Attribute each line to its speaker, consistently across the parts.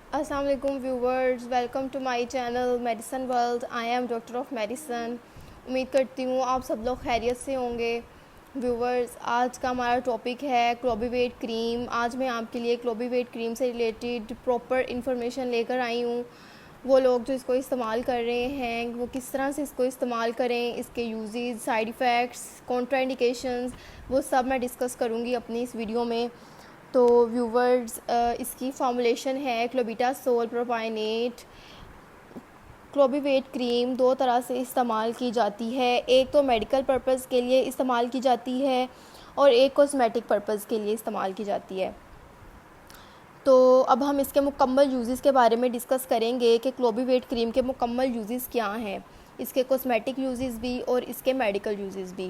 Speaker 1: अस्सलाम वालेकुम viewers, welcome to my channel medicine world. I am doctor of medicine. उम्मीद करती हूँ आप सब लोग खैरियत से होंगे। व्यूवर्स, आज का हमारा टॉपिक है क्लोबीवेट क्रीम। आज मैं आपके लिए क्लोबीवेट क्रीम से रिलेटेड प्रॉपर इन्फॉर्मेशन लेकर आई हूँ। वो लोग जो इसको इस्तेमाल कर रहे हैं वो किस तरह से इसको इस्तेमाल करें, इसके यूजेस, साइड इफ़ेक्ट्स, कॉन्ट्राइंडिकेशंस, वो सब मैं डिस्कस करूँगी अपनी इस वीडियो में। तो व्यूवर्स, इसकी फॉर्मुलेशन है क्लोबिटासोल प्रोपाइनेट। क्लोबीवेट क्रीम दो तरह से इस्तेमाल की जाती है, एक तो मेडिकल पर्पज़ के लिए इस्तेमाल की जाती है और एक कॉस्मेटिक पर्पज़ के लिए इस्तेमाल की जाती है। तो अब हम इसके मुकम्मल यूज़ेस के बारे में डिस्कस करेंगे कि क्लोबीवेट क्रीम के मुकम्मल यूज़ेस क्या हैं, इसके कॉस्मेटिक यूज़ेस भी और इसके मेडिकल यूज़ेस भी।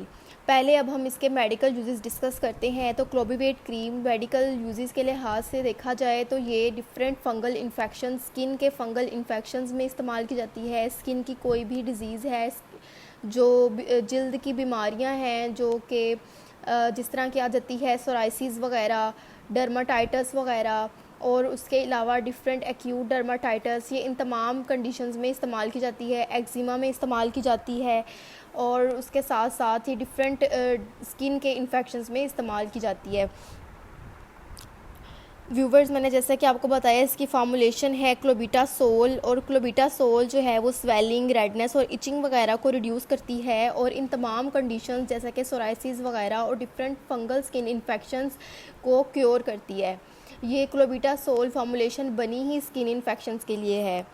Speaker 1: पहले अब हम इसके मेडिकल यूज़ेस डिस्कस करते हैं। तो क्लोबीवेट क्रीम मेडिकल यूज़ेस के लिहाज से देखा जाए तो ये डिफरेंट फंगल इन्फेक्शन, स्किन के फंगल इन्फेक्शंस में इस्तेमाल की जाती है। स्किन की कोई भी डिज़ीज़ है, जो जल्द की बीमारियां हैं, जो कि जिस तरह की आ जाती है सोराइसिस वगैरह, डर्माटाइटस वगैरह, और उसके अलावा डिफरेंट एक्यूट डर्माटाइटस, ये इन तमाम कंडीशंस में इस्तेमाल की जाती है। एक्जिमा में इस्तेमाल की जाती है और उसके साथ साथ ही डिफरेंट स्किन के इन्फेक्शंस में इस्तेमाल की जाती है। व्यूवर्स, मैंने जैसा कि आपको बताया इसकी फार्मूलेशन है क्लोबिटासोल, और क्लोबिटासोल जो है वो स्वेलिंग, रेडनेस और इचिंग वगैरह को रिड्यूस करती है और इन तमाम कंडीशंस जैसा कि सोराइसिस वगैरह और डिफरेंट फंगल स्किन इन्फेक्शंस को क्योर करती है। ये क्लोबिटासोल फार्मूलेशन बनी ही स्किन इन्फेक्शंस के लिए है।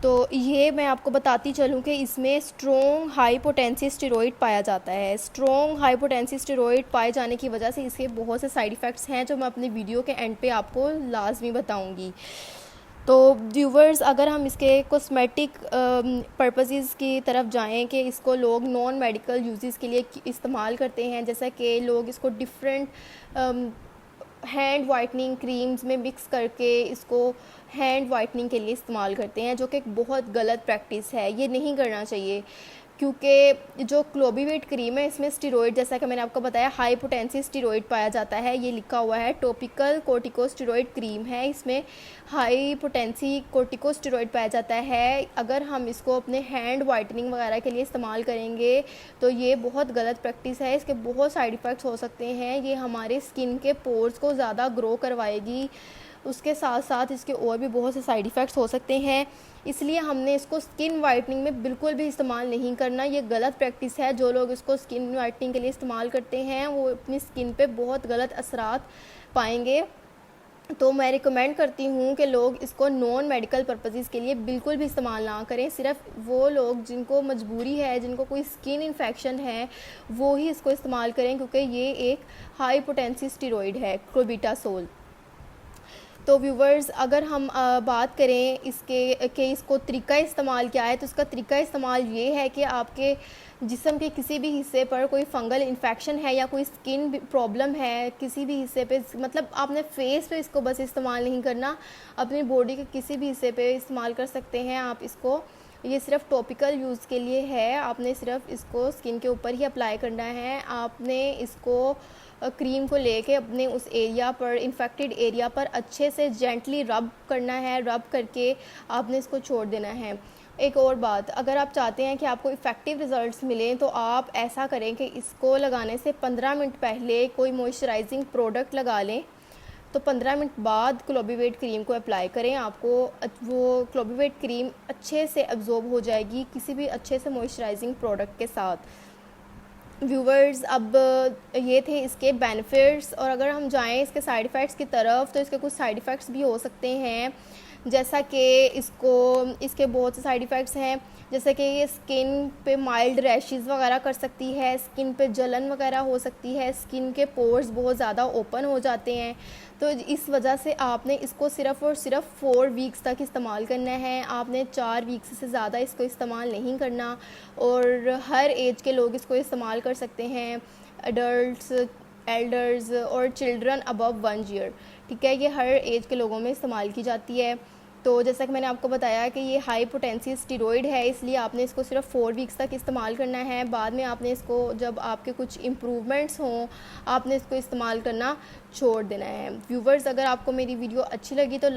Speaker 1: तो ये मैं आपको बताती चलूँ कि इसमें स्ट्रॉन्ग हाई पोटेंसी स्टेरॉइड पाया जाता है। स्ट्रॉन्ग हाई पोटेंसी स्टेरॉइड पाए जाने की वजह से इसके बहुत से साइड इफ़ेक्ट्स हैं जो मैं अपनी वीडियो के एंड पे आपको लाजमी बताऊंगी। तो व्यूवर्स, अगर हम इसके कॉस्मेटिक पर्पसेस की तरफ जाएं कि इसको लोग नॉन मेडिकल यूजेस के लिए इस्तेमाल करते हैं, जैसा कि लोग इसको डिफरेंट हैंड वाइटनिंग क्रीम्स में मिक्स करके इसको हैंड वाइटनिंग के लिए इस्तेमाल करते हैं, जो कि एक बहुत गलत प्रैक्टिस है। ये नहीं करना चाहिए, क्योंकि जो क्लोबीवेट क्रीम है इसमें स्टेरॉइड, जैसा कि मैंने आपको बताया, हाई पोटेंसी स्टेरॉइड पाया जाता है। ये लिखा हुआ है टॉपिकल कोर्टिकोस्टेरॉइड क्रीम है, इसमें हाई पोटेंसी कोर्टिकोस्टेरॉइड पाया जाता है। अगर हम इसको अपने हैंड वाइटनिंग वगैरह के लिए इस्तेमाल करेंगे तो ये बहुत गलत प्रैक्टिस है। इसके बहुत साइड इफ़ेक्ट्स हो सकते हैं। ये हमारे स्किन के पोर्स को ज़्यादा ग्रो करवाएगी, उसके साथ साथ इसके और भी बहुत से साइड इफ़ेक्ट्स हो सकते हैं। इसलिए हमने इसको स्किन वाइटनिंग में बिल्कुल भी इस्तेमाल नहीं करना। ये गलत प्रैक्टिस है। जो लोग इसको स्किन वाइटनिंग के लिए इस्तेमाल करते हैं वो अपनी स्किन पे बहुत गलत असरात पाएंगे। तो मैं रिकमेंड करती हूँ कि लोग इसको नॉन मेडिकल पर्पसेस के लिए बिल्कुल भी इस्तेमाल ना करें। सिर्फ वो लोग जिनको मजबूरी है, जिनको कोई स्किन इन्फेक्शन है, वो ही इसको इस्तेमाल करें, क्योंकि ये एक हाई पोटेंसी स्टेरॉइड है क्लोबिटासोल। तो व्यूवर्स, अगर हम बात करें इसके कि इसको तरीका इस्तेमाल क्या है, तो इसका तरीका इस्तेमाल ये है कि आपके जिस्म के किसी भी हिस्से पर कोई फंगल इन्फेक्शन है या कोई स्किन प्रॉब्लम है किसी भी हिस्से पे, मतलब आपने फेस पे इसको बस इस्तेमाल नहीं करना, अपनी बॉडी के किसी भी हिस्से पे इस्तेमाल कर सकते हैं आप इसको। ये सिर्फ टॉपिकल यूज़ के लिए है। आपने सिर्फ इसको स्किन के ऊपर ही अप्लाई करना है। आपने इसको क्रीम को लेके अपने उस एरिया पर, इन्फेक्टेड एरिया पर अच्छे से जेंटली रब करना है। रब करके आपने इसको छोड़ देना है। एक और बात, अगर आप चाहते हैं कि आपको इफ़ेक्टिव रिज़ल्ट्स मिलें तो आप ऐसा करें कि इसको लगाने से 15 मिनट पहले कोई मॉइस्चराइजिंग प्रोडक्ट लगा लें, तो 15 मिनट बाद क्लोबीवेट क्रीम को अप्लाई करें। आपको वो क्लोबीवेट क्रीम अच्छे से अब्जॉर्ब हो जाएगी किसी भी अच्छे से मॉइस्चराइजिंग प्रोडक्ट के साथ। व्यूवर्स, अब ये थे इसके बेनिफिट्स, और अगर हम जाएं इसके साइड इफ़ेक्ट्स की तरफ तो इसके कुछ साइड इफ़ेक्ट्स भी हो सकते हैं, जैसा कि इसके बहुत से साइड इफ़ेक्ट्स हैं, जैसे कि ये स्किन पे माइल्ड रैशेस वगैरह कर सकती है, स्किन पे जलन वगैरह हो सकती है, स्किन के पोर्स बहुत ज़्यादा ओपन हो जाते हैं। तो इस वजह से आपने इसको सिर्फ़ और सिर्फ 4 वीक्स तक इस्तेमाल करना है। आपने 4 वीक्स से ज़्यादा इसको इस्तेमाल नहीं करना, और हर एज के लोग इसको इस्तेमाल कर सकते हैं, अडल्ट्स, एल्डर्स और चिल्ड्रन अबव 1 ईयर। ठीक है, ये हर एज के लोगों में इस्तेमाल की जाती है। तो जैसा कि मैंने आपको बताया कि ये हाई पोटेंसी स्टेरॉइड है, इसलिए आपने इसको सिर्फ 4 वीक्स तक इस्तेमाल करना है। बाद में आपने इसको, जब आपके कुछ इम्प्रूवमेंट्स हों, आपने इसको इस्तेमाल करना छोड़ देना है। व्यूवर्स, अगर आपको मेरी वीडियो अच्छी लगी तो